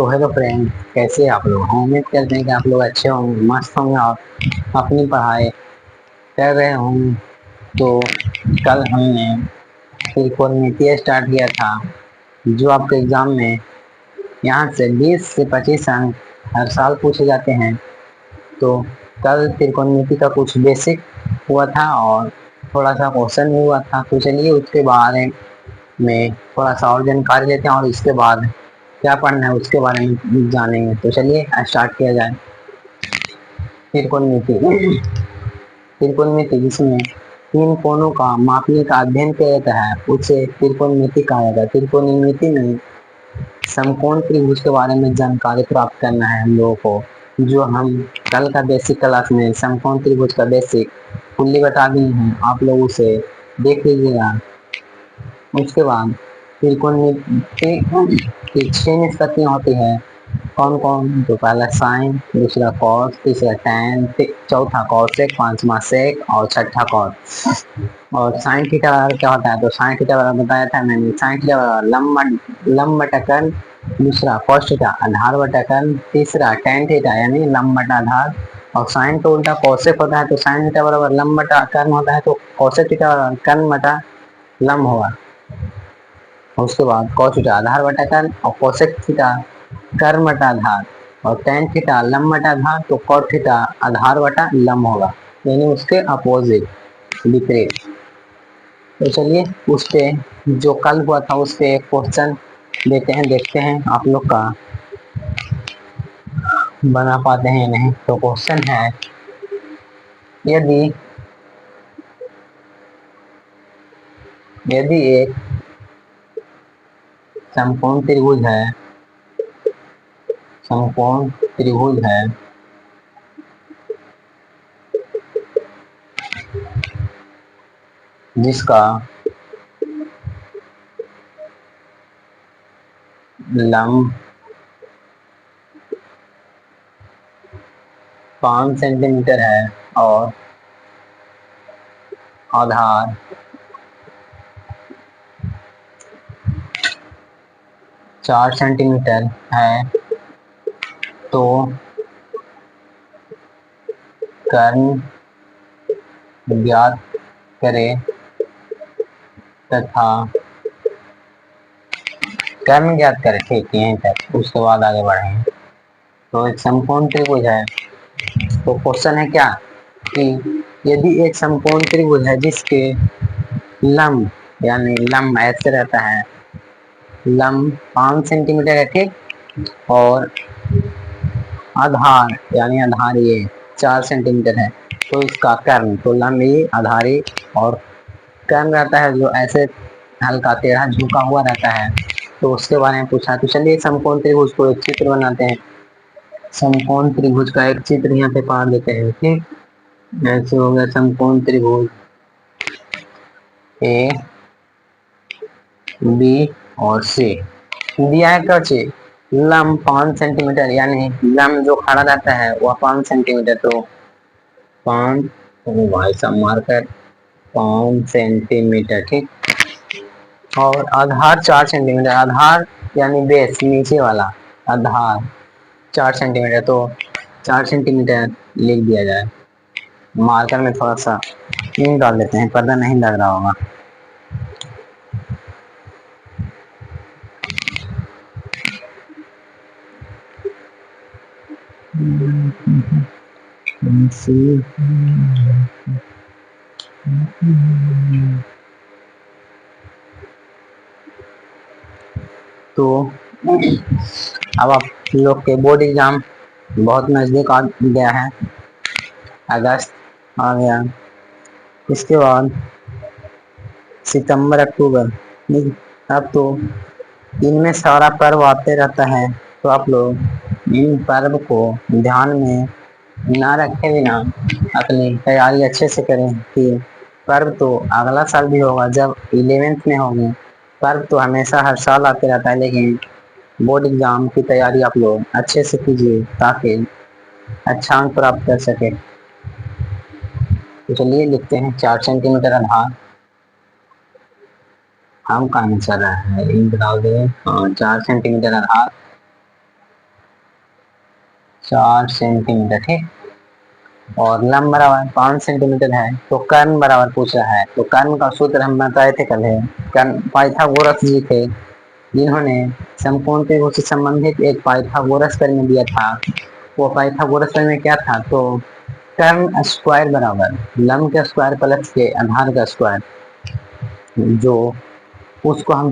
तो hello friend, कैसे आप लोग? हम उम्मीद करते हैं कि आप लोग अच्छे होंगे, मस्त होंगे और अपनी पढ़ाई कर रहे होंगे। तो कल हमने त्रिकोणमितीय स्टार्ट किया था, जो आपके एग्जाम में यहाँ से 20 से 25 अंक हर साल पूछे जाते हैं। तो कल त्रिकोणमिति का कुछ बेसिक हुआ था और थोड़ा सा क्वेश्चन भी हुआ था। तो चलिए उसके बारे में थोड़ा सा और जानकारी लेते हैं और इसके बाद क्या पढ़ना है उसके बारे में जानेंगे। तो चलिए स्टार्ट किया जाए। त्रिकोणमिति त्रिकोणमिति जिसमें तीन कोणों का मापने का अध्ययन किया जाता है उसे त्रिकोणमिति कहा जाता है। त्रिकोणमिति में समकोण त्रिभुज के बारे में जानकारी प्राप्त करना है हम लोगों को, जो हम कल का बेसिक क्लास में समकोण त्रिभुज का बेसिक फुल्ली बता दिए हैं। आप लोग उसे देख लीजिएगा। उसके बाद त्रिकोणमिति की 6 निष्पत्तियां होती है। कौन कौन? तो पहला साइन, दूसरा कॉस, तीसरा टैन, चौथा कॉसेक, पांचवा सेक और छठा कॉस। और साइन थीटा बराबर क्या होता है? तो साइन थीटा बराबर बताया था मैंने। साइन थीटा बराबर लंब बटा कर्ण, दूसरा कॉस थीटा आधार बटा कर्ण, तीसरा टैन थीटा यानी लंब बटा आधार। और साइन तो उल्टा कॉसेक होता है, तो साइन थीटा बराबर लंब बटा कर्ण होता है, तो कॉसेक थीटा बराबर कर्ण बटा लंब होगा। उसके बाद cos थीटा आधार बटा कर्ण और कोसेक थीटा कर्ण बटा आधार और tan थीटा लंब बटा आधार, तो cot थीटा आधार बटा लंब होगा, यानी उसके अपोजिट, विपरीत। तो चलिए उस पे जो कल हुआ था उस पे एक क्वेश्चन देते हैं, देखते हैं आप लोग का बना पाते हैं या नहीं। तो क्वेश्चन है, यदि यदि एक समकोण त्रिभुज है, समकोण त्रिभुज है जिसका लंब 5 सेंटीमीटर है और आधार 4 सेंटीमीटर है, तो कर्ण ज्ञात करें तथा कर्ण ज्ञात करें। ठीक, यहीं तक, उसके बाद आगे बढ़ेंगे। तो एक समकोण त्रिभुज है, तो क्वेश्चन है क्या कि यदि एक समकोण त्रिभुज है जिसके लंब यानी लंब ऐसे रहता है, लंब 5 सेंटीमीटर है, ठीक, और आधार यानी आधार ये 4 सेंटीमीटर है, तो इसका कर्ण, तो लंब ये आधारी और कर्ण रहता है जो ऐसे हल्का टेढ़ा झुका हुआ रहता है, तो उसके बारे में पूछा। तो चलिए समकोण त्रिभुज को एक चित्र बनाते हैं। समकोण त्रिभुज का एक चित्र यहाँ पे पा देते हैं। ठीक, ऐसे हो गया समकोण त्रिभुज ए बी और सी। दिया है क्या चीज? लंब 5 सेंटीमीटर, यानी लंब जो खड़ा रहता है वह 5 सेंटीमीटर, तो 5 भाई साहब मार्कर 5 सेंटीमीटर, ठीक। और आधार 4 सेंटीमीटर, आधार यानी बेस नीचे वाला आधार 4 सेंटीमीटर, तो 4 सेंटीमीटर लिख दिया जाए। मार्कर में थोड़ा सा इंक डाल देते हैं, पता नहीं लग रहा होगा। तो अब आप लोग के बोर्ड एग्जाम बहुत नजदीक आ गया है, अगस्त आ गया, इसके बाद सितंबर अक्टूबर, अब तो इनमें सारा पर्व आते रहता है, तो आप लोग इन पर्व को ध्यान में ना रखे बिना अपनी तैयारी अच्छे से करें कि पर्व तो अगला साल भी होगा जब 11th में होंगे। पर्व तो हमेशा हर साल आते रहता है, लेकिन बोर्ड एग्जाम की तैयारी आप लोग अच्छे से कीजिए ताकि अच्छा अंक प्राप्त कर सके। तो चलिए लिखते हैं 4 सेंटीमीटर आधार, हम कहाँ चल रहा है, इंक डाल दें। 4 सेंटीमीटर आधार 4 सेंटीमीटर, ठीक। और लंब बराबर 5 सेंटीमीटर है, तो कर्ण बराबर पूछ रहा है, तो कर्ण का सूत्र हम बताए थे कल है। कर्ण पाइथागोरस जी थे, जिन्होंने समकोण त्रिभुज से संबंधित एक पाइथागोरस प्रमेय दिया था। वो पाइथागोरस प्रमेय क्या था, तो कर्ण स्क्वायर बराबर लंब के स्क्वायर प्लस के आधार का स्क्वायर, जो उसको हम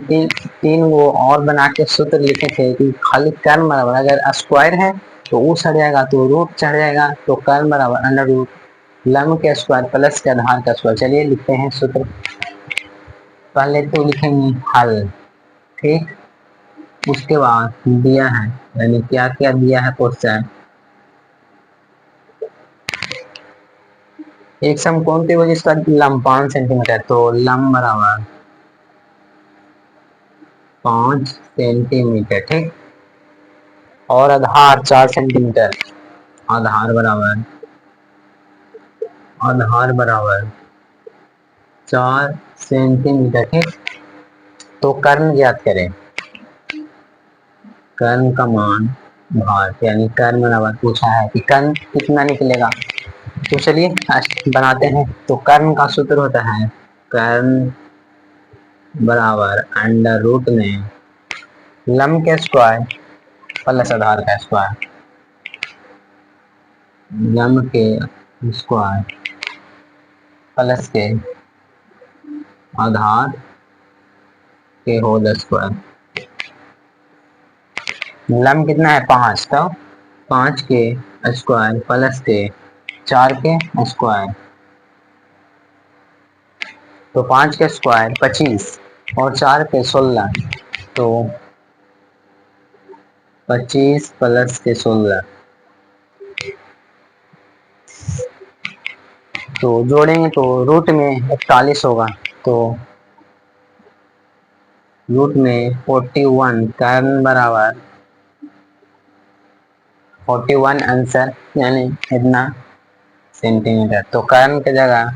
तीन वो और बना के सूत्र लिखे थे कि खाली कर्ण बराबर अगर स्क्वायर है तो वो चढ़ जाएगा, तो रूट चढ़ जाएगा, तो कर्ण बराबर अंडर रूट लंब के स्क्वायर प्लस के आधार का स्क्वायर। चलिए लिखते हैं सूत्र। पहले तो लिखेंगे हल, ठीक। उसके बाद दिया है, यानी क्या क्या दिया है क्वेश्चन। एक समकोण त्रिभुज इसका लंब 5 सेंटीमीटर, तो लंब बराबर 5 सेंटीमीटर, ठीक। और आधार 4 सेंटीमीटर, आधार बराबर 4 सेंटीमीटर, ठीक। तो कर्ण ज्ञात करें, कर्ण का मान भार, यानी कर्ण बराबर पूछा है कि कर्ण कितना निकलेगा। तो चलिए बनाते हैं। तो कर्ण का सूत्र होता है कर्ण बराबर अंडर रूट में लंब के स्क्वायर प्लस आधार का स्क्वायर, लंब के स्क्वायर प्लस के आधार के होल स्क्वायर। लंब कितना है 5, तो 5 के स्क्वायर प्लस के 4 के स्क्वायर, तो 5 के स्क्वायर 25 और 4 के 16, तो 25 प्लस के 16, तो जोड़ेंगे तो रूट में 41 होगा, तो रूट में 41, कर्ण बराबर 41 आंसर, यानी इतना सेंटीमीटर। तो कर्ण की जगह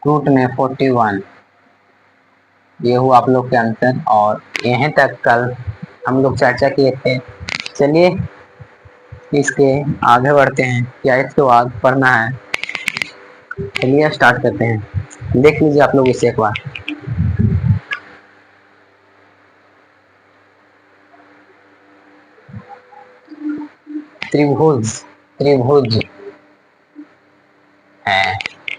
रूट में 41, ये हुआ आप लोग के आंसर। और यहीं तक कल हम लोग चर्चा किए थे। चलिए इसके आगे बढ़ते हैं, क्या इसके बाद पढ़ना है। चलिए स्टार्ट करते हैं, देख लीजिए आप लोग इसे एक बार। त्रिभुज त्रिभुज है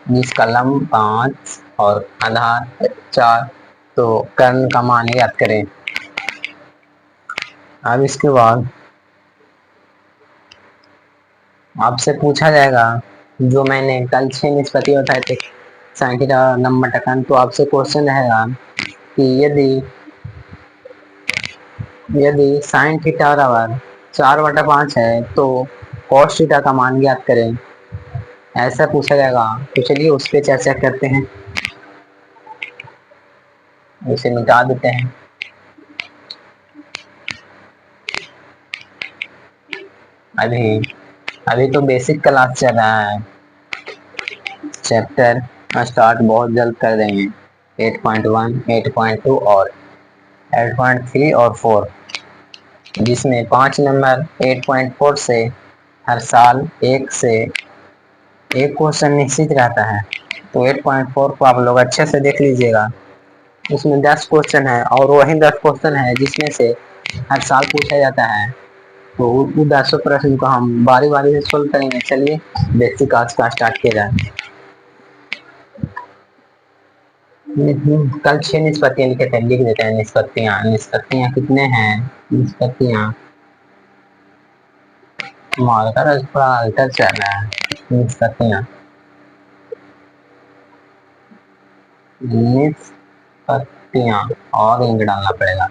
जिसका लंब 5 और आधार 4, तो कर्ण का मान याद करें। अब इसके बाद आपसे पूछा जाएगा, जो मैंने कल 6 निष्पत्ति बताए थे साइन थीटा लंबा टकन, तो आपसे क्वेश्चन रहेगा कि यदि यदि साइन थीटा बराबर 4/5 है तो कॉस थीटा का मान ज्ञात करें, ऐसा पूछा जाएगा। तो चलिए उस पर चर्चा करते हैं, इसे मिटा देते हैं। अभी अभी तो बेसिक क्लास चल रहा है, चैप्टर स्टार्ट बहुत जल्द कर देंगे। 8.1, 8.2 और 8.3 और 4, जिसमें 5 नंबर 8.4 से हर साल एक से एक क्वेश्चन निश्चित रहता है। तो 8.4 को आप लोग अच्छे से देख लीजिएगा, उसमें 10 क्वेश्चन है और वही 10 क्वेश्चन है जिसमें से हर साल पूछा जाता है। तो उन 10 प्रश्न को हम बारी बारी से सोल्व करेंगे। चलिए बेसिक आज का स्टार्ट किया जाए। कल 6 निष्पत्तियां लिखे थे, लिख देते हैं निष्पत्तियां। निष्पत्तियां कितने हैं, निष्पत्तियां मार्कर थोड़ा अल्टर चल रहा है। निष्पत्तियां निष्पत्तियां और इंक डालना पड़ेगा।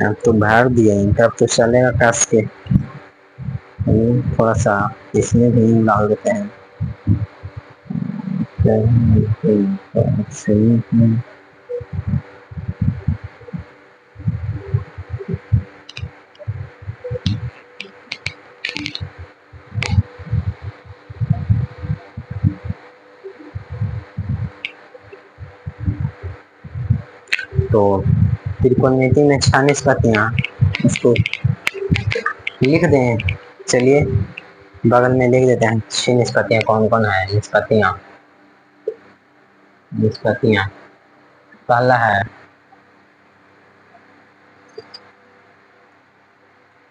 अब तो भर दिया इनका, अब तो चलेगा कस के। थोड़ा सा इसमें भी डाल देते हैं। तो त्रिकोणमिति में 6 निष्पत्तियां, इसको लिख दें। चलिए बगल में लिख देते हैं 6 निष्पत्तियां कौन कौन है। निष्पत्तियां निष्पत्तियां पहला है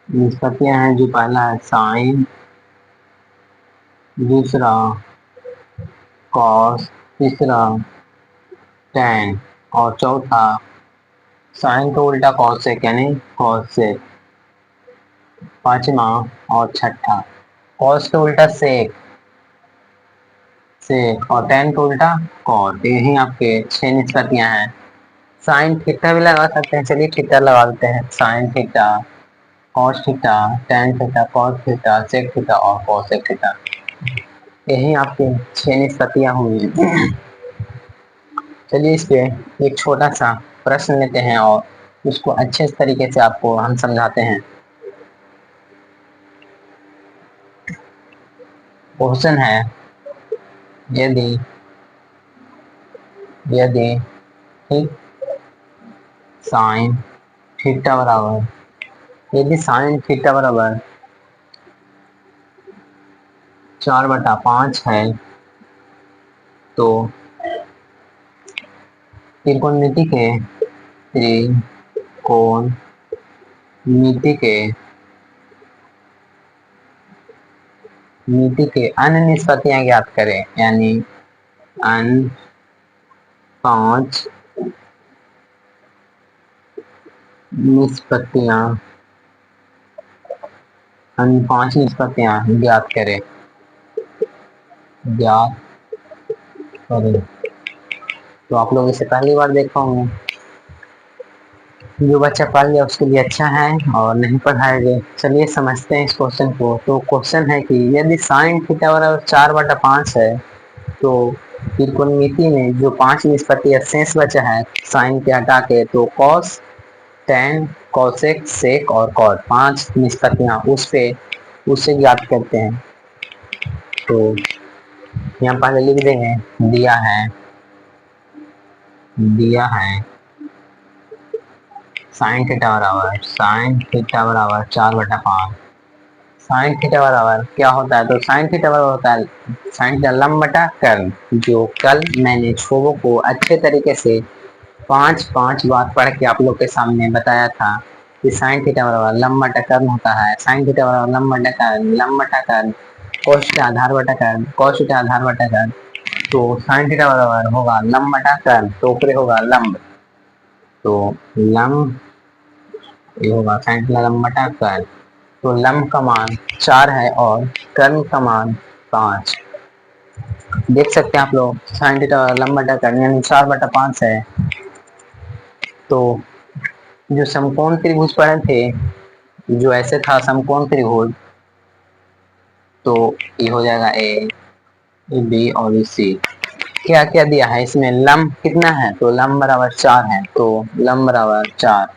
निष्पत्तियां हैं जो पहला है साइन, दूसरा कॉस, तीसरा टेन और चौथा साइन का उल्टा कॉस सेक यानी कॉस सेक, पांचवा और छठा कॉस का उल्टा सेक सेक और टेन का उल्टा कॉस। यही आपके 6 निष्पत्तियां हैं। साइन थीटा भी लगा सकते हैं। चलिए थीटा लगा देते हैं। Sine theta, cos theta, tan theta, cos theta, sec theta और कॉसेक थीटा। यही आपके 6 निष्पत्तियां हुई। चलिए इस पे एक छोटा सा प्रश्न लेते हैं और उसको अच्छे तरीके से आपको हम समझाते हैं। क्वेश्चन है यदि यदि ठीक साइन थीटा बराबर यदि साइन थीटा बराबर 4/5 है तो त्रिकोणमिति के अन्य निष्पत्तियां ज्ञात करें। यानी अन्य 5 निष्पत्तियां ज्ञात करें। तो आप लोग इसे पहली बार देख पाओगे। जो बच्चा पढ़ लिया उसके लिए अच्छा है और नहीं पढ़ाएंगे। चलिए समझते हैं इस क्वेश्चन को। तो क्वेश्चन है कि यदि साइन थीटा बराबर 4/5 है तो त्रिकोणमिति में जो 5 निष्पत्ति शेष बचा है साइन के हटा के, तो कॉस, टेन, कॉसेक, सेक और कॉट 5 निष्पत्तियां उससे ज्ञात करते हैं। तो यहाँ पहले लिख देंगे दिया है साइन थीटा बराबर 4/5। साइन थीटा बराबर क्या होता है? तो साइन थीटा बराबर होता है साइन थीटा लंब बटा कर्ण, जो कल मैंने छोबों को अच्छे तरीके से 5 बार पढ़ के आप लोग के सामने बताया था कि साइन थीटा बराबर लंब बटा कर्ण होता है। साइन थीटा बराबर लंब बटा कर्ण, कोस के आधार बटा कर्ण, कोस के आधार बटा कर्ण। तो साइन थीटा बराबर होगा लंब बटा कर्ण, तो ऊपर होगा लंब, तो लंब ये होगा साइन थीटा लंब बटा कर्ण। तो लंब का मान 4 है और कर्ण का मान 5। देख सकते हैं आप लोग साइन थीटा लंब बटा कर्ण यानी 4/5 है। तो जो समकोण त्रिभुज पढ़े थे, जो ऐसे था समकोण त्रिभुज, तो ये हो जाएगा ए बी और सी। क्या क्या दिया है इसमें? लंब कितना है? तो लंब बराबर 4 है, तो लंब बराबर 4।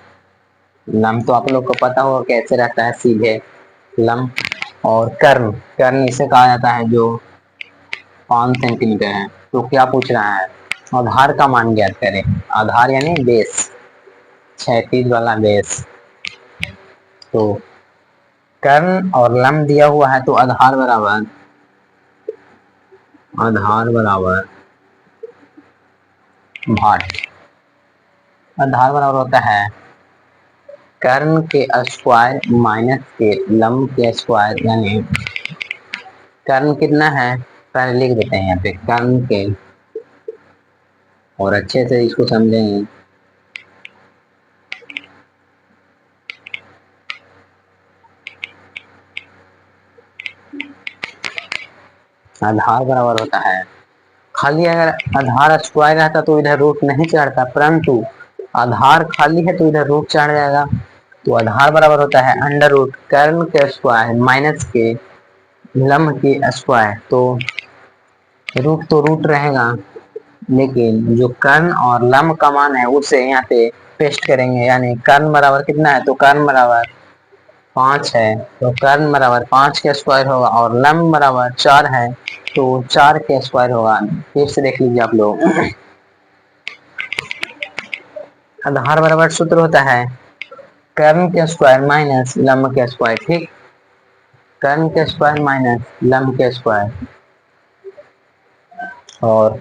लंब तो आप लोग को पता होगा कैसे रहता है, सीधे लंब। और कर्ण, कर्ण इसे कहा जाता है जो 5 सेंटीमीटर है। तो क्या पूछ रहा है? आधार का मान ज्ञात करें। आधार यानी बेस, क्षैतिज वाला बेस। तो कर्ण और लंब दिया हुआ है, तो आधार बराबर भाट। आधार बराबर होता है कर्ण के स्क्वायर माइनस के लंब के स्क्वायर। यानी कर्ण कितना है पहले लिख देते हैं यहाँ पे, कर्ण के, और अच्छे से इसको समझेंगे। आधार बराबर होता है, खाली अगर आधार स्क्वायर रहता तो इधर रूट नहीं चढ़ता, परंतु आधार खाली है तो इधर रूट चढ़ जाएगा। तो आधार बराबर होता है अंडर रूट कर्ण के स्क्वायर माइनस के लंब के स्क्वायर। तो रूट रहेगा, लेकिन जो कर्ण और लंब का मान है उसे यहाँ पे पेस्ट करेंगे। यानी कर्ण बराबर कितना है? तो कर्ण बराबर 5 है, तो कर्ण बराबर 5 के स्क्वायर होगा, और लंब बराबर 4 है तो 4 के स्क्वायर होगा। फिर से देख लीजिए आप लोग, आधार बराबर सूत्र होता है कर्ण के स्क्वायर माइनस लंब के स्क्वायर। ठीक, कर्ण के स्क्वायर माइनस लंब के स्क्वायर। और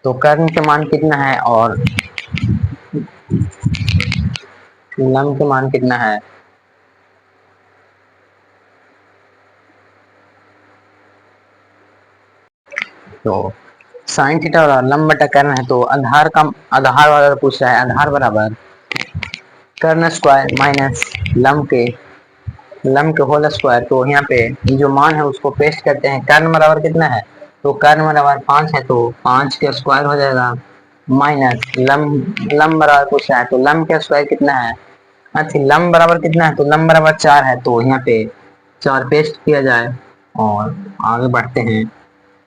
तो कर्ण के मान कितना है और लंब के मान कितना है। तो साइन थीटा और लंब बटा कर्ण है, तो आधार वाला पूछ रहा है। आधार बराबर कर्ण स्क्वायर माइनस लंब के होल स्क्वायर। तो यहाँ पे जो मान है उसको पेस्ट करते हैं। कर्ण बराबर कितना है, तो कर्ण बराबर 5 है, तो 5 के स्क्वायर हो जाएगा माइनस लंब बराबर पूछ रहा है, तो लंब के स्क्वायर कितना है। अच्छा, लंब बराबर कितना है, तो लंब बराबर 4 है, तो यहाँ पे 4 पेस्ट किया जाए और आगे बढ़ते हैं।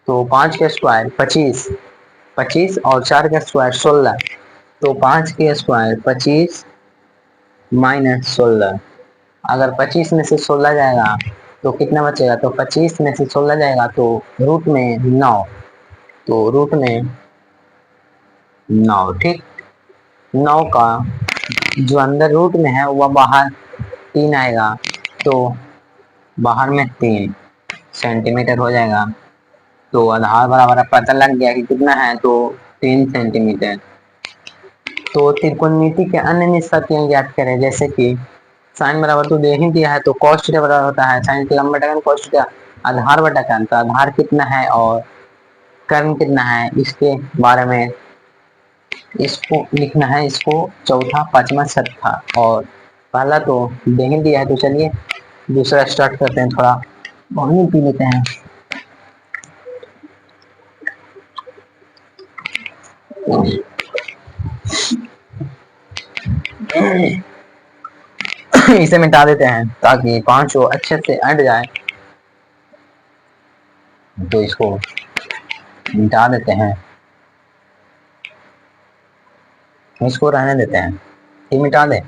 तो 5 के स्क्वायर 25, 25 और 4 के स्क्वायर 16। तो 5 के स्क्वायर 25 माइनस 16। अगर 25 में से 16 जाएगा तो कितना बचेगा, तो 25 में से 16 जाएगा तो रूट में 9। तो रूट में 9। ठीक, 9 का जो अंदर रूट में है वह बाहर 3 आएगा, तो बाहर में 3 सेंटीमीटर हो जाएगा। तो आधार बराबर पता लग गया कि कितना है, तो 3 सेंटीमीटर। तो त्रिकोणमिति के अन्य निष्पत्तियां ज्ञात करें, जैसे कि साइन बराबर तो दे ही दिया है, तो cos थीटा बराबर होता है साइन के लंब बटा cos थीटा। आधार बटा कर्ण, तो आधार कितना है और कर्ण कितना है, इसके बारे में इसको लिखना है। इसको चौथा पांचवा छठा, और पहला तो दे ही दिया है, तो चलिए दूसरा स्टार्ट करते हैं। थोड़ा पानी पी लेते हैं। इसे मिटा देते हैं ताकि पांचों अच्छे से अट जाए। तो इसको मिटा देते हैं, इसको रहने देते हैं। ये मिटा दे,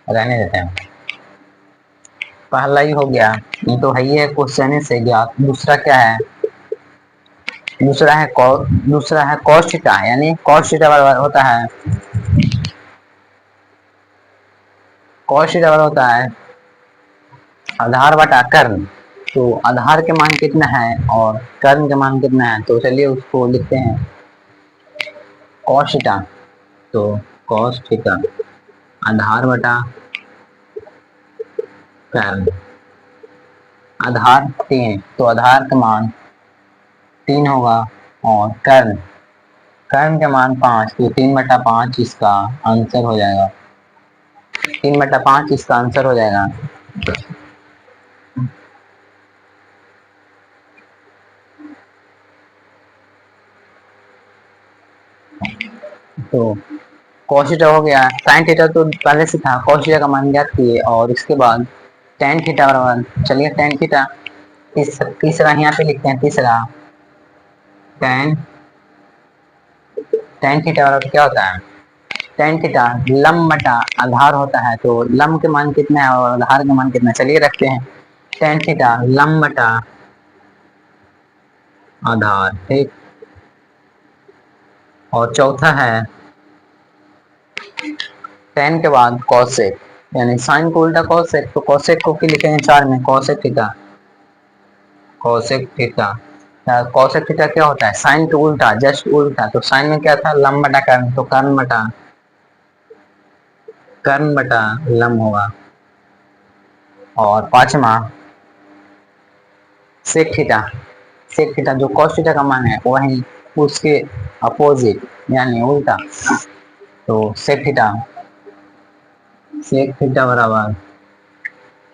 रहने देते हैं। पहला ही हो गया, ये तो है ही है क्वेश्चन से ज्ञात। दूसरा क्या है, दूसरा है cos थीटा, यानी cos थीटा बराबर होता है आधार बटा कर्ण। तो आधार के मान कितना है और कर्ण के मान कितना है, तो चलिए उसको लिखते हैं cos थीटा। तो cos थीटा आधार बटा कर्ण। आधार 3, तो आधार का मान 3 होगा, और कर्ण के मान 5, तो 3/5 इसका आंसर हो जाएगा। 3/5 इसका आंसर हो जाएगा। तो cos थीटा हो गया। sin थीटा तो पहले से था, cos थीटा का मान ज्ञात किए, और इसके बाद tan थीटा बराबर, चलिए tan थीटा तीसरा यहाँ पे लिखते हैं। तीसरा tan थीटा बराबर क्या होता है, tan थीटा लंब बटा आधार होता है। तो लंब के मान कितना है और आधार के मान कितना है, चलिए रखते हैं tan थीटा लंब बटा आधार। ठीक, और चौथा है tan के बाद cosec, यानी साइन को उल्टा cosec, तो cosec को लिखेंगे 4 में cosec theta. cosec theta, cosec theta क्या होता है, साइन के उल्टा, जस्ट उल्टा। तो साइन में क्या था, लंब बटा कर्ण, तो कर्ण बटा लंब होगा। और पांचवा सेक थीटा जो cos थीटा का मान है वही उसके अपोजिट यानी उल्टा। तो सेक थीटा बराबर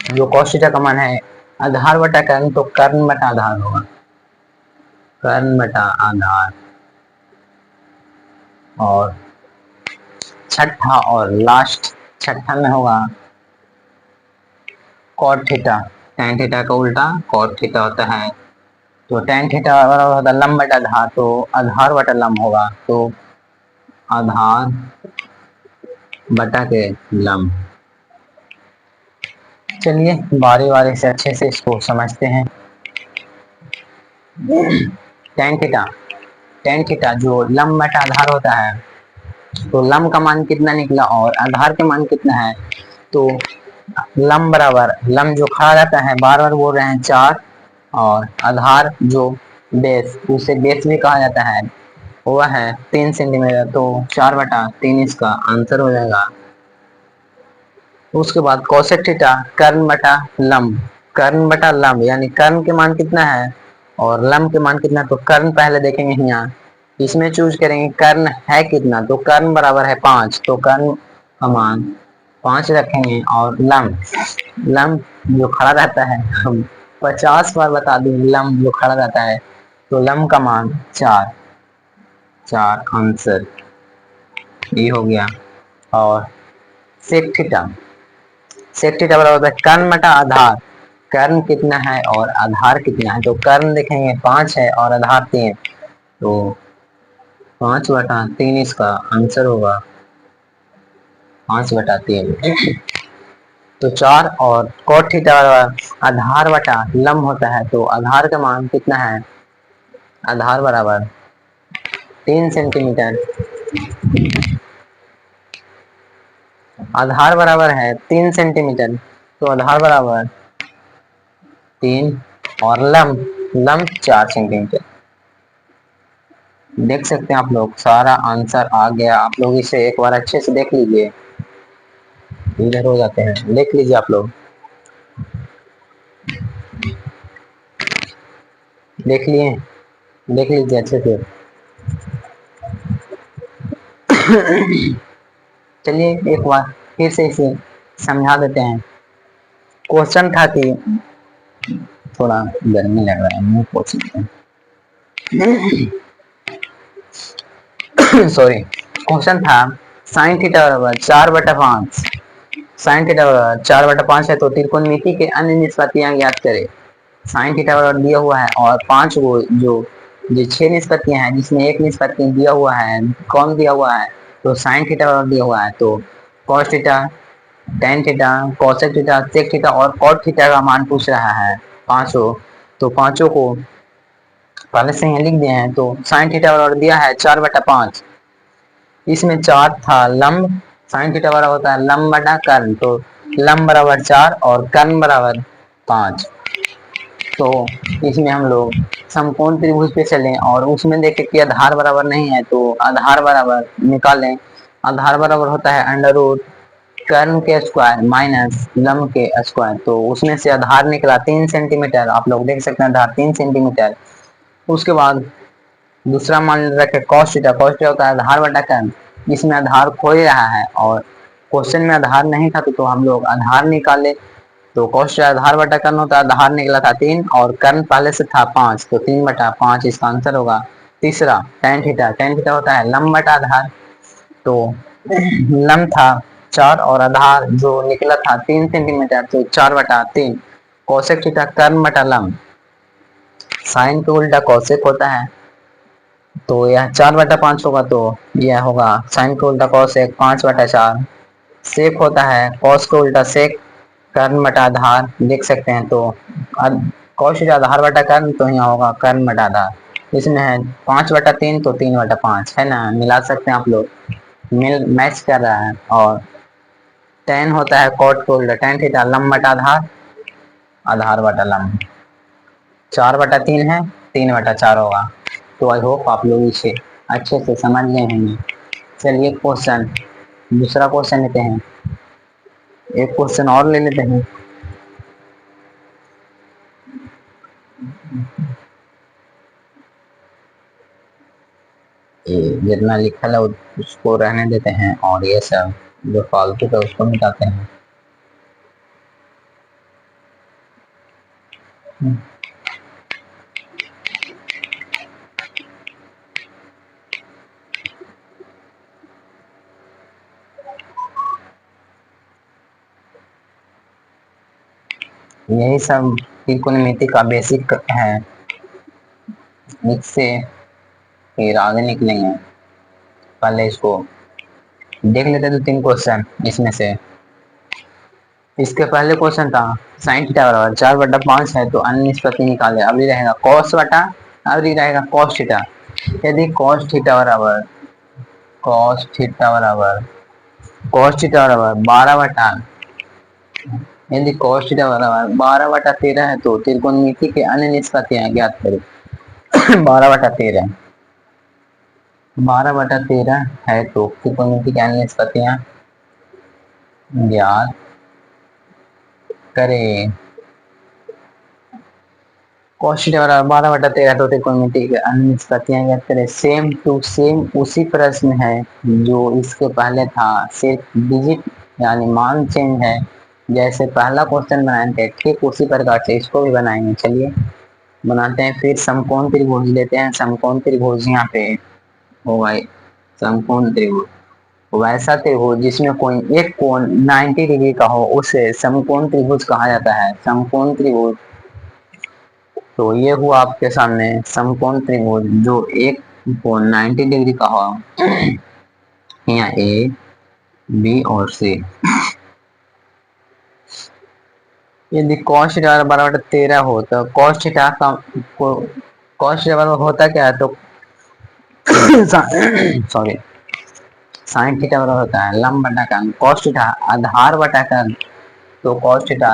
जो cos थीटा का मान है आधार बटा कर्ण, तो कर्ण बटा आधार होगा, कर्ण बटा आधार। और छठा और लास्ट, छठा में होगा cot थीटा, tan थीटा का उल्टा cot थीटा होता है। तो tan थीटा बराबर होता है लंब बटा आधार, तो आधार बटा लंब होगा। तो आधार बटा के लंब। चलिए बारी बारी से अच्छे से इसको समझते हैं। tan थीटा जो लंब बटा आधार होता है, तो लम का मान कितना निकला और आधार का मान कितना है। तो लम बराबर, लम जो खड़ा रहता है बार बार बोल रहे हैं 4, और आधार जो बेस, उसे बेस भी कहा जाता है, वह है 3 सेंटीमीटर। तो 4/3 इसका आंसर हो जाएगा। उसके बाद कोसेक थीटा कर्ण बटा लम, कर्ण बटा लम यानी कर्ण के मान कितना है और लम के मान कितना। तो कर्ण पहले देखेंगे यहाँ, इसमें चूज करेंगे कर्ण है कितना, तो कर्ण बराबर है 5, तो कर्ण का मान 5 रखेंगे। और लम, लम जो खड़ा रहता है, हम 50 बार बता देंगे लम जो खड़ा रहता है, तो लम का मान 4, 4 आंसर ये हो गया। और सेक थीटा, सेक थीटा बराबर होता है कर्ण बटा आधार, कर्ण कितना है और आधार कितना है। तो कर्ण देखेंगे 5 है और आधार 3, तो 5/3 इसका आंसर होगा, 5/3। तो 4 और cot थीटा आधार बटा लंब होता है, तो आधार का मान कितना है, आधार बराबर 3 सेंटीमीटर, आधार बराबर है 3 सेंटीमीटर, तो आधार बराबर 3 और लंब, लंब 4 सेंटीमीटर। देख सकते हैं आप लोग सारा आंसर आ गया। आप लोग इसे एक बार अच्छे से देख लीजिए, इधर हो जाते हैं, देख लीजिए आप लोग, देख लिए, देख लीजिए अच्छे से। चलिए एक बार फिर से इसे समझा देते हैं। क्वेश्चन था कि, थोड़ा गर्मी लग रहा है, मुंह पोछ लेते हैं। सॉरी, क्वेश्चन था साइन थीटा बराबर 4/5, साइन थीटा बराबर 4/5 है, तो त्रिकोणमिति के अन्य निष्पत्तियां ज्ञात करें। साइन थीटा बराबर दिया हुआ है और 5 को जो 6 निष्पत्तियां हैं, जिसमें एक निष्पत्ति दिया हुआ है, कौन दिया हुआ है, तो साइन थीटा बराबर दिया हुआ है, तो cos theta, tan theta, cosec theta, sec theta और कॉट थीटा का मान पूछ रहा है पांचों। तो पांचों को पहले से ही लिख दिए हैं। तो साइन थीटा बराबर दिया है 4/5, इसमें 4 था लंब, साइन थीटा बराबर होता है लंब बटा कर्ण, तो लंब बराबर 4 और कर्ण बराबर 5। तो इसमें हम लोग समकोण त्रिभुज पे चलें और उसमें देखें कि आधार बराबर नहीं है, तो आधार बराबर निकालें। आधार बराबर होता है अंडर रूट कर्ण के स्क्वायर माइनस लंब के स्क्वायर, तो उसमें से आधार निकला 3 सेंटीमीटर। आप लोग देख सकते हैं आधार 3 सेंटीमीटर। उसके बाद दूसरा मान रखे कॉस थीटा, कॉस थीटा होता है आधार बटा कर्ण, इसमें आधार खो ही रहा है और क्वेश्चन में आधार नहीं था, तो हम लोग आधार निकाले। तो कॉस थीटा आधार बटा कर्ण होता है, आधार निकला था 3 और कर्ण पहले से था 5, तो 3/5 इसका आंसर होगा। तीसरा टेन थीटा, टेन थीटा होता है लंब बटा आधार, तो लंब था 4 और आधार जो निकला था 3 सेंटीमीटर, तो 4/3। कोसेक थीटा कर्ण बटा लंब, साइन के उल्टा कोसेक होता है, तो यह 4/5 होगा, तो यह होगा साइन का उल्टा कॉसेक 5/4। सेक होता है कॉस का उल्टा सेक कर्ण बटा आधार, देख सकते हैं, तो कॉस आधार बटा कर्ण, तो यहाँ होगा कर्ण बटा आधार। इसमें है 5/3, तो 3/5 है ना, मिला सकते हैं आप लोग, मिल मैच कर रहा है। और टेन होता है कॉट का उल्टा टेन थीटा लंब बटा आधार, आधार बटा लंब, 4/3 है, 3/4 होगा। तो आई होप आप लोग इसे अच्छे से समझ गए होंगे। चलिए क्वेश्चन, दूसरा क्वेश्चन लेते हैं, एक क्वेश्चन और ले लेते हैं। ये जितना लिखा है उसको रहने देते हैं और ये सब जो फालतू है उसको मिटाते हैं। यही सब त्रिकोणमिति का बेसिक है, इससे फिर आगे निकलेंगे। पहले इसको देख लेते हैं 2-3 क्वेश्चन इसमें से। इसके पहले क्वेश्चन था साइन थीटा बराबर 4/5 है, तो अन्य निष्पत्ति निकाले। अभी रहेगा कॉस बटा, अभी रहेगा कॉस थीटा। यदि कॉस थीटा बराबर cos थीटा बराबर 12 बटा, यदि cos थीटा बराबर 12/13 है तो त्रिकोणमिति के अन्य निष्पत्तियां ज्ञात करें। 12/13, 12/13 है तो त्रिकोणमिति के अन्य निष्पत्तियां ज्ञात करें। cos थीटा बराबर 12/13 तो त्रिकोणमिति के अन्य निष्पत्तियां ज्ञात करें। सेम टू सेम उसी प्रश्न है जो इसके पहले था, सिर्फ डिजिट यानी मान चेंज है। जैसे पहला क्वेश्चन बनाए थे ठीक उसी प्रकार से इसको भी बनाएंगे। चलिए बनाते हैं। फिर समकोण त्रिभुज लेते हैं। समकोण त्रिभुज यहाँ पे होगा समकोण त्रिभुज। वैसा त्रिभुज जिसमें कोई एक कोण 90 डिग्री का हो उसे समकोण त्रिभुज कहा जाता है। समकोण त्रिभुज, तो ये हुआ आपके सामने समकोण त्रिभुज जो एक कोण 90 डिग्री का हो, यहाँ ए बी और सी। यदि cos थीटा बराबर 13 हो तो cos थीटा का cos थीटा बराबर होता क्या है तो सॉरी sin थीटा बराबर होता है लंब बटा कर्ण। cos थीटा आधार बटा कर्ण, तो cos थीटा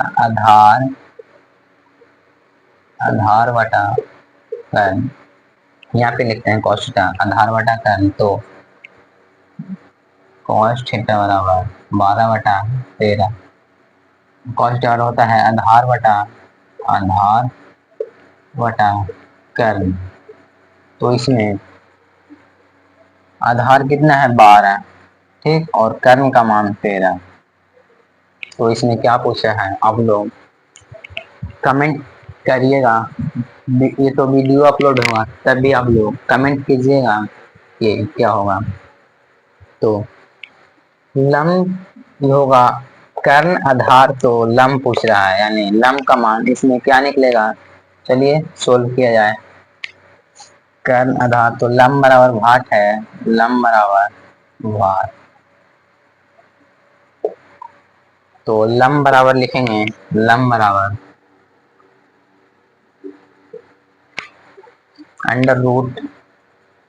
आधार बटा कर्ण, यहाँ पे लिखते हैं cos थीटा आधार बटा कर्ण। तो cos थीटा बराबर 12/13, cos थीटा होता है आधार बटा कर्ण। तो इसमें आधार कितना है 12, ठीक, और कर्ण का मान 13। तो इसमें क्या पूछा है आप लोग कमेंट करिएगा। ये तो वीडियो अपलोड होगा तब भी आप लोग कमेंट कीजिएगा कि क्या होगा। तो लंब होगा कर्ण आधार, तो लंब पूछ रहा है यानी लंब का मान इसमें क्या निकलेगा। चलिए सोल्व किया जाए। कर्ण आधार तो लंब बराबर भाट है, लंब बराबर भाट, तो लंब बराबर लिखेंगे लंब बराबर अंडर रूट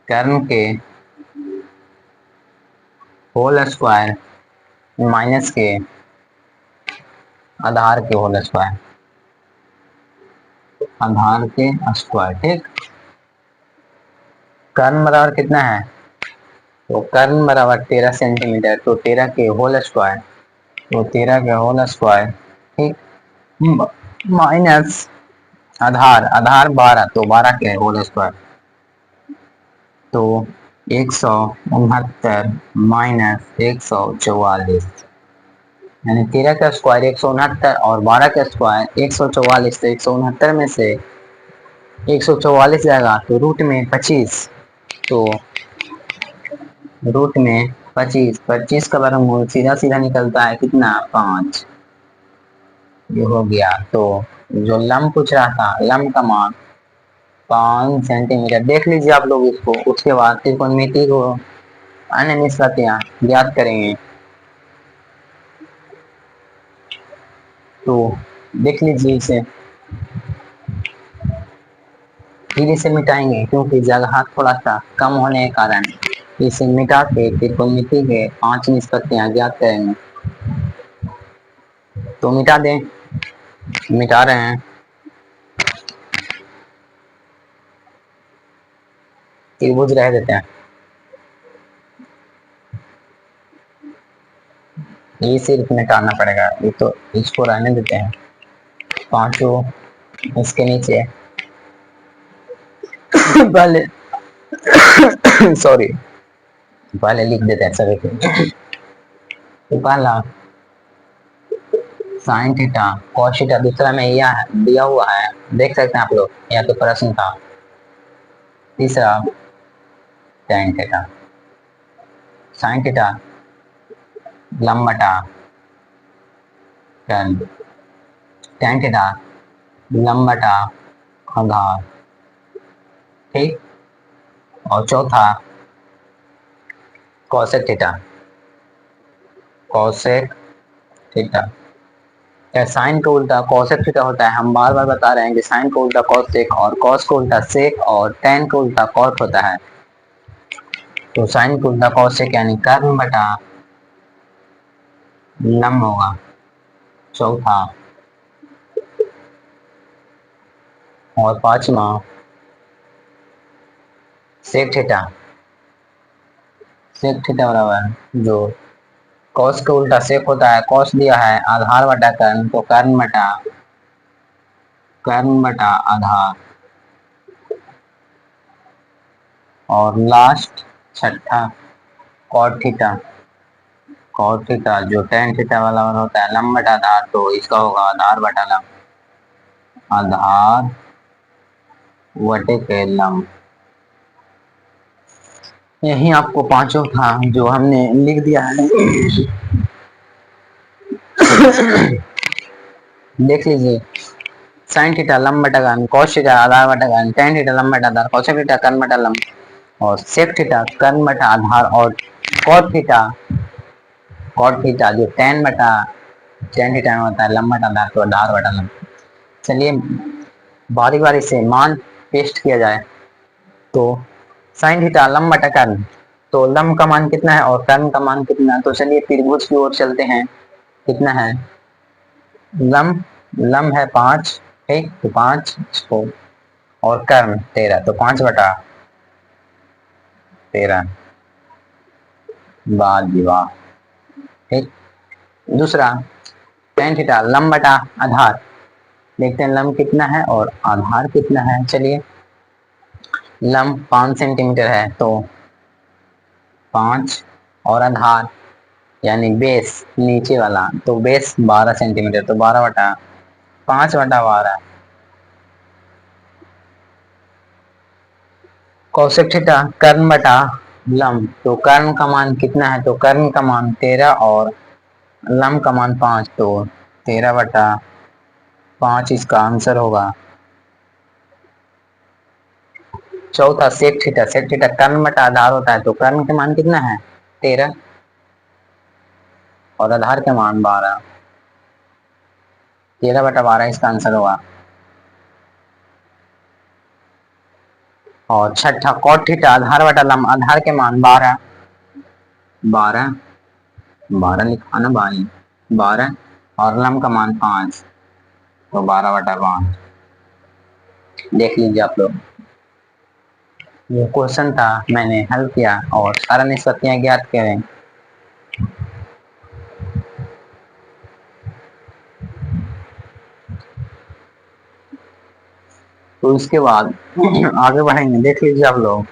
कर्ण के होल स्क्वायर माइनस के आधार के होल स्क्वायर, आधार के स्क्वायर, ठीक। कर्ण बराबर कितना है तो कर्ण बराबर 13 सेंटीमीटर, तो 13 के होल स्क्वायर, तो 13 के होल स्क्वायर, ठीक, माइनस आधार 12, तो 12 के होल स्क्वायर, तो 169 माइनस 144, यानी 13 का स्क्वायर 169 और 12 का स्क्वायर 144। तो 169 में से 144 जाएगा तो रूट में 25, तो रूट में 25 का वर्गमूल सीधा सीधा निकलता है कितना 5, ये हो गया। तो जो लंब पूछ रहा था लंब का मान 5 सेंटीमीटर। देख लीजिए आप लोग इसको। उसके बाद त्रिकोणमिति को अन्य निष्पत्तियां ज्ञात करेंगे। तो देख लीजिए इसे, फिर इसे मिटाएंगे क्योंकि जगह थोड़ा सा कम होने के कारण इसे मिटा के त्रिकोणमिति के 5 निष्पत्तियां ज्ञात करेंगे। तो मिटा दें, मिटा रहे हैं। त्रिभुज रह देते हैं, ये सिर्फ मिटाना पड़ेगा, ये तो इसको रहने देते हैं। पांचों इसके नीचे पहले सॉरी पहले लिख देते हैं सभी को। तो पहला साइन थीटा कॉस थीटा, दूसरा में यह दिया हुआ है देख सकते हैं आप लोग, यह तो प्रश्न था। तीसरा tan थीटा, साइन थीटा लंब बटा tan, tan थीटा लंब बटा आधार, ठीक। और चौथा कोसेक थीटा, कोसेक थीटा। क्या साइन का उल्टा कोसेक थीटा होता है। हम बार बार बता रहे हैं कि साइन का उल्टा कोसेक और कॉस का उल्टा सेक और tan का उल्टा कॉट होता है। तो साइन का उल्टा कॉसेक यानी कर्म बटा लम होगा। चौथा और पांचवा सेक थीटा। सेक थीटा बराबर जो कॉस का उल्टा सेक होता है, कॉस दिया है आधार बटा कर्ण, तो कर्ण बटा आधार। और लास्ट छठा कॉट थीटा। कॉट थीटा जो टेन थीटा वाला होता है लंब बटा आधार, तो इसका होगा आधार बटा लंब। आधार बटे के लंब। यही आपको पांचों था जो हमने लिख दिया है। देख लीजिए, साइन थीटा लंब बटा कर्ण, कॉस थीटा आधार बटा कर्ण, टेन थीटा लंब बटा आधार, कोसेक थीटा कर्ण बटा लंब, और सेक थीटा कर्ण बटा आधार, और कॉट थीटा जो टेन थीटा में होता है लंब बटा आधार, तो आधार बटा लंब। चलिए बारी बारी से मान पेस्ट किया जाए। तो साइन थीटा लंब बटा कर्ण, तो लंब का मान कितना है और कर्ण का मान कितना है, तो चलिए त्रिभुज की ओर चलते हैं। कितना है लंब? लंब है 5, ठीक, तो 5 को, और कर्ण 13, तो 5/13 वाद विवाह, ठीक। दूसरा टेन थीटा लंब बटा आधार, देखते हैं लंब कितना है और आधार कितना है। चलिए लंब 5 सेंटीमीटर है, तो 5 और आधार यानी बेस नीचे वाला, तो बेस 12 सेंटीमीटर, तो 12/5/12। कौशिक थीटा कर्ण बटा लंब, तो कर्ण का मान कितना है, तो कर्ण का मान 13 और लंब का मान 5, तो 13/5 इसका आंसर होगा। चौथा सेक थीटा कर्ण बटा आधार होता है, तो कर्ण के मान कितना है 13 और आधार के मान 12, 13/12 इसका आंसर होगा। और छठा कॉट थीटा आधार बटा लंब, आधार के मान 12 12 12 लिखा ना भाई, 12 और लंब का मान 5, तो 12/5। देख लीजिए आप लोग, ये क्वेश्चन था, मैंने हल किया और सारा निष्पत्तियां ज्ञात करें। तो इसके बाद आगे बढ़ेंगे, देख लीजिए आप लोग।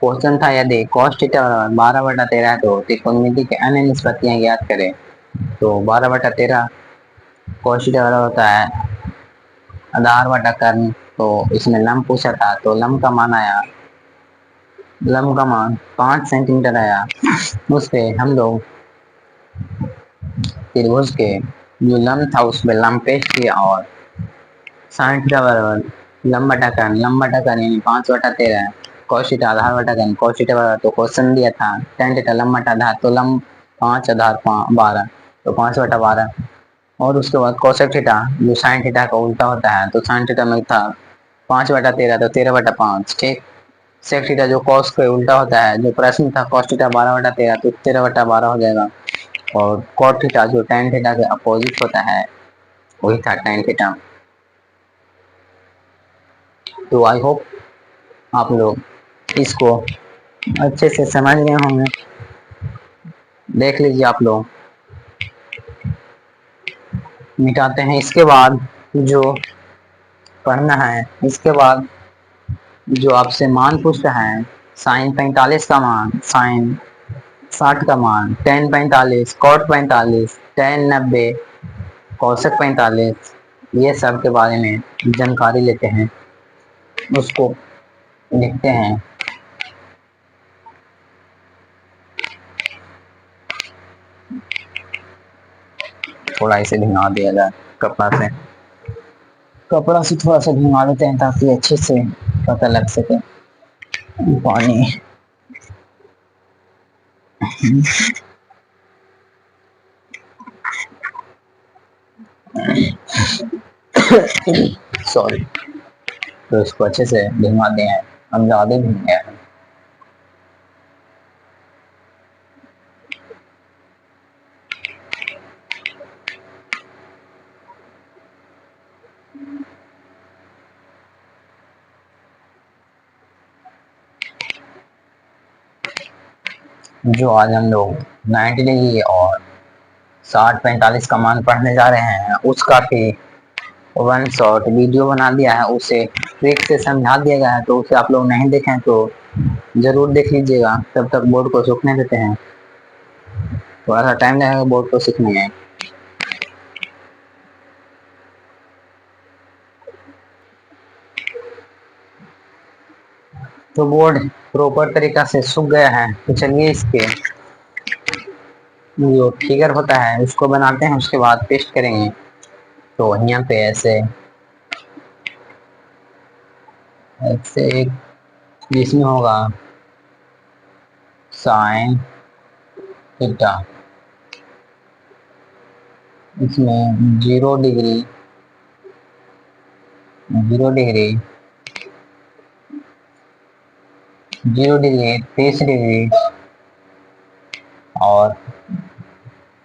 क्वेश्चन था यदि cos थीटा 12/13 है, तो त्रिकोणमिति के अन्य निष्पत्तियां ज्ञात करें। तो 12/13 cos थीटा वाला होता है आधार बटा कर्ण, तो इसमें लंब पूछा था, तो लंब का मान आया, लंब का मान 5 सेंटीमीटर आया। उस पे हम लोग त्रिभुज के जो लंब था उस पे लंब पेस्ट किया, और साइन थीटा बराबर लंब बटा कर्ण यानी 5/13, cos थीटा आधार बटा कर्ण, cos थीटा बराबर, तो क्वेश्चन दिया था tan थीटा लंब बटा आधार, तो लंब 5 आधार 12, तो 5/12। और उसके बाद कोसेक थीटा जो साइन थीटा का उल्टा होता है, तो साइन थीटा में था 5/13, तो 13/5, ठीक। सेक थीटा जो कॉस के उल्टा होता है, जो प्रश्न था cos थीटा 12/13, तो 13/12 हो जाएगा। और cot थीटा जो tan थीटा के अपोजिट होता है, वही था tan थीटा। तो आई होप आप लोग इसको अच्छे से समझ गए होंगे। देख लीजिए आप लोग, मिटाते हैं। इसके बाद जो पढ़ना है, इसके बाद जो आपसे मान पूछता है, साइन 45 का मान, साइन 60 का मान, टेन 45, कॉट 45, टेन 90, कौशक 45, ये सब के बारे में जानकारी लेते हैं, उसको लिखते हैं। थोड़ा इसे भिंगा दिया जाए कपड़ा से थोड़ा सा भिंगा देते हैं, ताकि अच्छे से पता लग सके। पानी सॉरी। तो इसको अच्छे से घुमाते हैं, हम ज्यादा घूम गए हैं। जो आज हम लोग 90 डिग्री और 60-45 का मान पढ़ने जा रहे हैं, उसका भी वन शॉट वीडियो बना दिया है, उसे ट्रिक से समझा दिया गया है। तो उसे आप लोग नहीं देखें तो जरूर देख लीजिएगा। तब तक बोर्ड को सूखने देते हैं, थोड़ा सा टाइम लगेगा बोर्ड को सीखने में। तो बोर्ड प्रॉपर तरीका से सूख गया है, तो चलिए इसके जो फिगर होता है उसको बनाते हैं, उसके बाद पेस्ट करेंगे। तो यहाँ पे ऐसे ऐसे एक जिसमें होगा साइन थीटा, इसमें 0 डिग्री 0 डिग्री 0 डिग्री 30 डिग्री और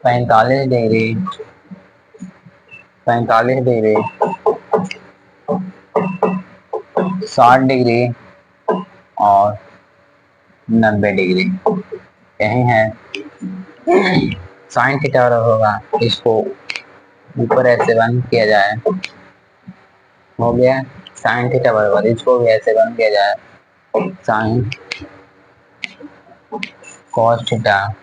45 डिग्री 45 डिग्री 60 डिग्री और 90 डिग्री, यही है साइन थीटा होगा। इसको ऊपर ऐसे बंद किया जाए, हो गया साइन थीटा बराबर। इसको भी ऐसे बंद किया जाए, sine cos theta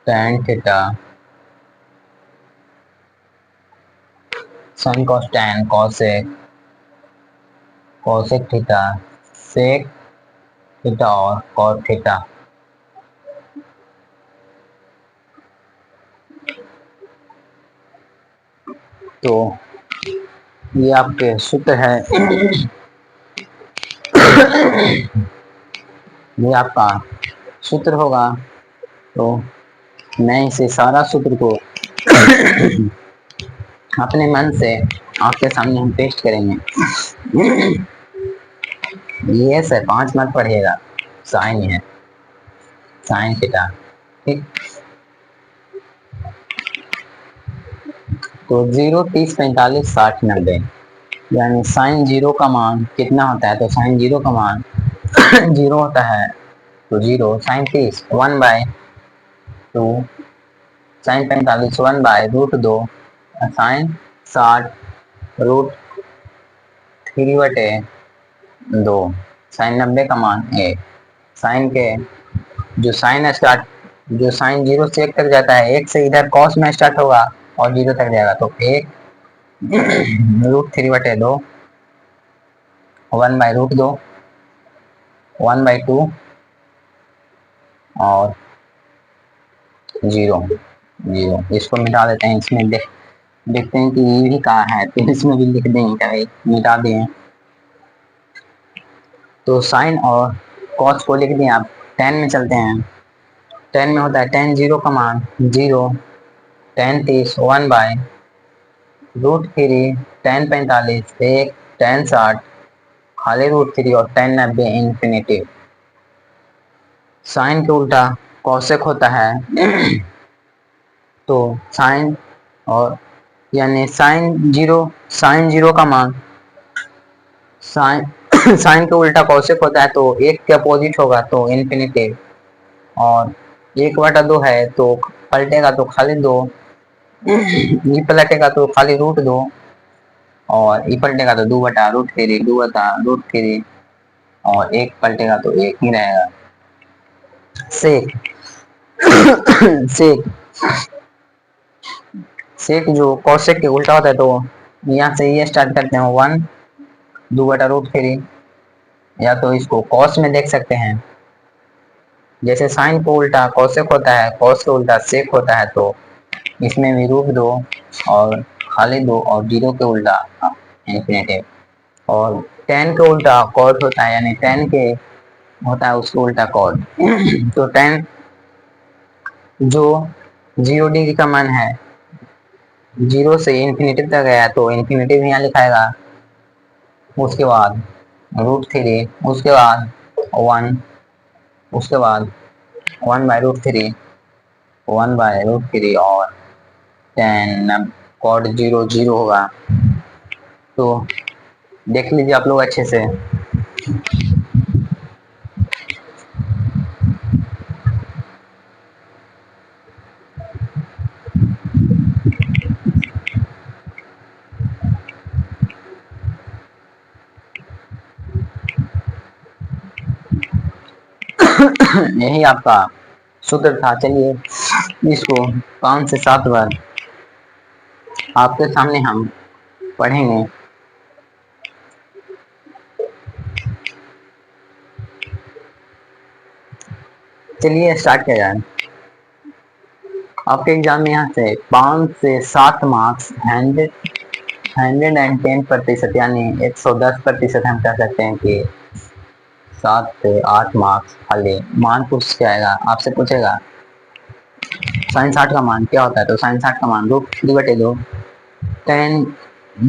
tan theta sine cos tan cosec cosec theta sec theta और कॉस थीटा। तो ये आपके सूत्र है, ये आपका सूत्र होगा। तो मैं इसे सारा सूत्र को अपने मन से आपके सामने हम पेस्ट करेंगे। ये सर 5 मत पढ़िएगा, साइन है, साइन थीटा, ठीक। तो 0 30 45 60 90, यानी साइन 0 का मान कितना होता है? तो साइन 0 का मान 0 होता है, तो 0 साइन 30 1/2, साइन 45 1/√2, साइन 60 √3/2, साइन 90 का मान 1। साइन के जो साइन 0 से 1 तक जाता है, 1 से इधर कॉस में स्टार्ट होगा और 0 तक जाएगा, तो 1 √3/2 1/√2 1/2 और 0 0। इसको मिटा देते हैं, इसमें देखते हैं कि ये भी कहाँ है, तो इसमें भी लिख देंगे, क्या मिटा दें। तो साइन और कॉस को लिख दिए। आप टेन में चलते हैं, टेन में होता है टेन 0 का मान 0, टेन 30 1/√3, टेन 45 1, टेन 60 खाली √3 और टेन 90 इंफिनिटी। साइन के उल्टा कॉसेक होता है। तो साइन और यानी साइन जीरो का मान साइन साइन के उल्टा कॉसेक होता है, तो 1 के अपोजिट होगा तो इन्फिनिटी, और 1/2 है तो पलटेगा तो खाली 2, ई पलटेगा तो खाली √2 और ई पलटेगा तो 2/√3 और 1 पलटेगा तो 1 ही रहेगा। सेक सेक सेक जो कॉसेक के उल्टा होता है, तो यहाँ से ये स्टार्ट करते हैं 1 2/√3, या तो इसको कॉस में देख सकते हैं। जैसे साइन को उल्टा कॉसेक होता है, कॉस के उल्टा सेक होता है, तो इसमें भी √2 और खाली 2 और 0 के उल्टा इन्फिनिटी। और टेन के उल्टा कॉट होता है, यानी टेन के होता है उसके उल्टा कॉट। तो टेन जो 0 डिग्री का मान है, 0 से इन्फिनिटी तक गया तो इन्फिनिटी भी यहाँ लिखाएगा, उसके बाद √3, उसके बाद 1, उसके बाद 1/√3, 1/√3 और 10 कॉड 0 0 होगा। तो देख लीजिए आप लोग अच्छे से। यही आपका सूत्र था। चलिए इसको 5 से 7 बार आपके सामने हम पढ़ेंगे। चलिए स्टार्ट किया जाए। आपके एग्जाम में यहाँ से 5 से 7 मार्क्स 110% यानी 110% हम कह सकते हैं कि 7 से 8 मार्क्स खाली मान पूछ के आएगा। आपसे पूछेगा साइन 60 का मान क्या होता है, तो साइन 60 का मान √3/2। tan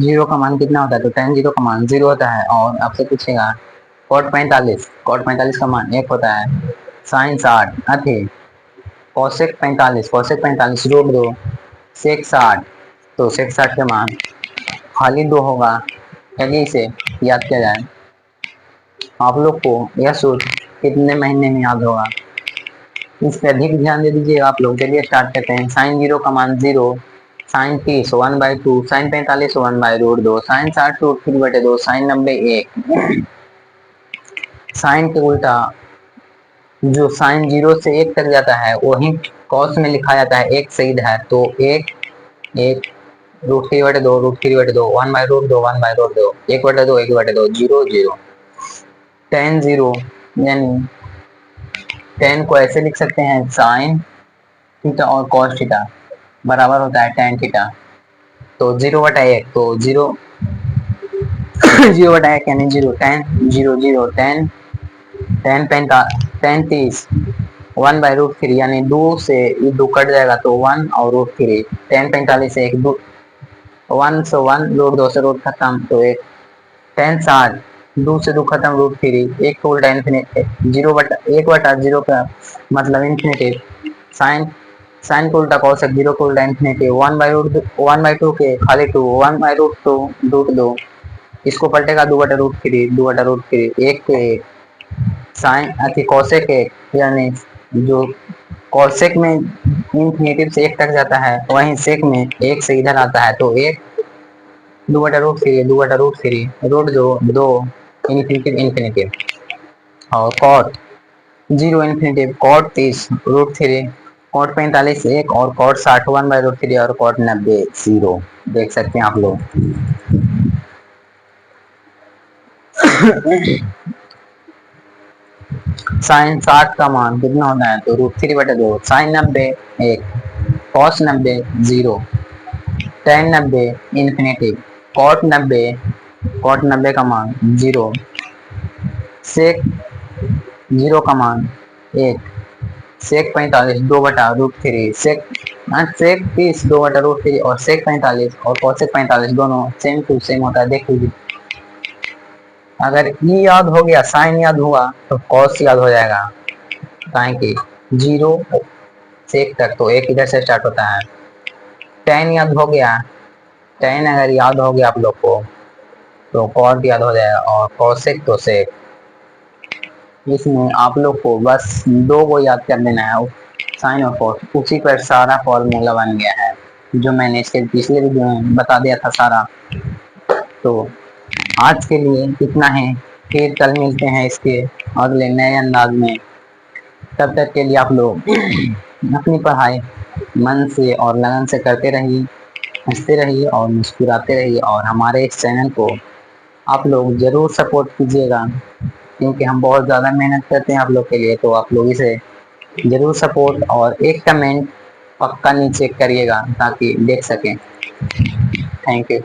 0 का मान कितना होता है, तो tan 0 का मान 0 होता है। और आपसे पूछेगा cot 45 का मान 1 होता है। साइन 60 अथी cosec 45 √2 sec 60, तो sec 60 का मान खाली 2 होगा। चलिए इसे याद किया जाए। आप लोग को यह सूत्र कितने महीने में याद होगा, इस पर अधिक ध्यान दे दीजिएगा आप लोग। चलिए स्टार्ट करते हैं। साइन 0 का मान 0, sine 30 1/2, sine 45 1/√2, sine 60 √3/2, sine 90 1। Sine के उल्टा जो साइन 0 से 1 तक जाता है वही कॉस में लिखा जाता है, 1 से इधर, तो 1 1 √3/2 √3/2 1/√2 1/√2 1/2 1/2 0 0। tan 0 यानी tan को ऐसे लिख सकते हैं, साइन थीटा और कॉस थीटा बराबर होता है tan थीटा। तो 0/1, तो 0 0/1 यानी 0, tan 0 0, tan 30 1/√3 यानी 2 से 2 कट जाएगा तो 1 और √3। tan 45 से 1 1 से 1 √2 से रूट खत्म तो 1। tan 60 2 से 2 खत्म √3, 1 को उल्टा इन्फिनिटी 1/0 का मतलब इन्फिनिटी। साइन को उल्टा cosec 0 को उल्टा इन्फिनिटी 1/2 के खाली 2 1/√2 √2, इसको पलटेगा 2/√3 2/√3 1 के 1 साइन अथी cosec 1 यानी जो cosec में इन्फिनिटी से 1 तक जाता है वहीं sec में 1 से इधर आता है तो 1 2/√3 2/√3 √2 इन्फिनिटी और cot 0 इन्फिनिटी cot 30 √3, cot 45 1 और cot 60 1/√3 और cot 90 0। देख सकते हैं आप लोग। साइन 60 का मान कितना होता है, तो √3/2, sine 90 1, cos 90 0, tan 90 infinity, cot 90 का मान 0, sec 0 का मान 1, sec 45 2/√3, sec 30 2/√3 और sec 45 और cosec 45 दोनों सेम टू सेम होता है। देख लीजिए, अगर ई याद हो गया, साइन याद हुआ तो कॉस याद हो जाएगा, कि 0 से 1 तक तो 1 इधर से स्टार्ट होता है। tan याद हो गया, tan अगर याद हो गया आप लोग को तो cot याद हो जाएगा और cosec तो sec। इसमें आप लोग को बस 2 को याद कर देना है, साइन और कॉस, उसी पर सारा फॉर्मूला बन गया है जो मैंने इसके पिछले वीडियो में बता दिया था सारा। तो आज के लिए इतना है, फिर कल मिलते हैं इसके अगले नए अंदाज में। तब तक के लिए आप लोग अपनी पढ़ाई मन से और लगन से करते रहिए, हंसते रहिए और मुस्कुराते रहिए। और हमारे इस चैनल को आप लोग ज़रूर सपोर्ट कीजिएगा, क्योंकि हम बहुत ज़्यादा मेहनत करते हैं आप लोग के लिए। तो आप लोग इसे ज़रूर सपोर्ट और एक कमेंट पक्का नीचे करिएगा ताकि देख सकें। Thank you.